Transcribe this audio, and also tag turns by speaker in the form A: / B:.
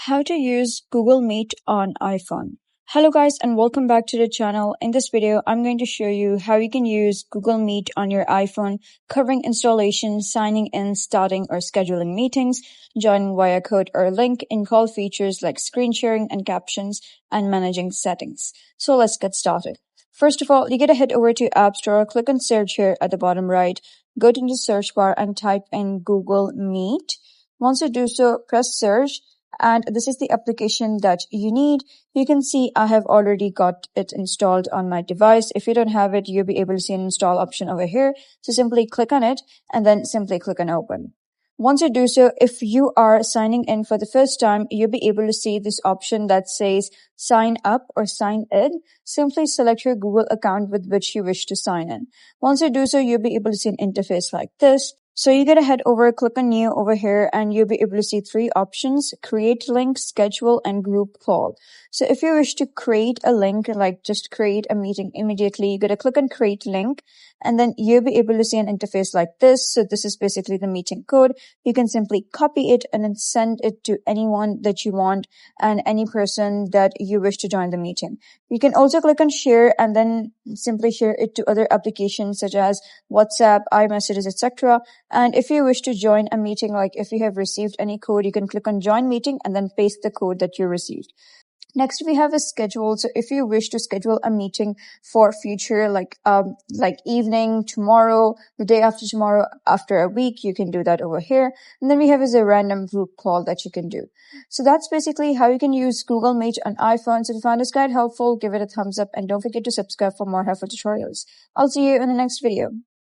A: How to use Google Meet on iPhone. Hello guys and welcome back to the channel. In this video, I'm going to show you how you can use Google Meet on your iPhone, covering installation, signing in, starting or scheduling meetings, joining via code or link, in-call features like screen sharing and captions, and managing settings. So let's get started. First of all, you gotta head over to App Store, click on search here at the bottom right, go to the search bar and type in Google Meet. Once you do so, press search. And this is the application that you need. You can see I have already got it installed on my device. If you don't have it, you'll be able to see an install option over here. So simply click on it and then simply click on open. Once you do so, if you are signing in for the first time, you'll be able to see this option that says sign up or sign in. Simply select your Google account with which you wish to sign in. Once you do so, you'll be able to see an interface like this. So you're going to head over, click on new over here, and you'll be able to see three options: create link, schedule, and group call. So if you wish to create a link, like just create a meeting immediately, you're going to click on create link, and then you'll be able to see an interface like this. So this is basically the meeting code. You can simply copy it and then send it to anyone that you want and any person that you wish to join the meeting. You can also click on share and then simply share it to other applications such as WhatsApp, iMessages, etc. And if you wish to join a meeting, like if you have received any code, you can click on join meeting and then paste the code that you received. Next, we have a schedule. So if you wish to schedule a meeting for future, like evening, tomorrow, the day after tomorrow, after a week, you can do that over here. And then we have is a random group call that you can do. So that's basically how you can use Google Meet on iPhone. So if you found this guide helpful, give it a thumbs up and don't forget to subscribe for more helpful tutorials. I'll see you in the next video.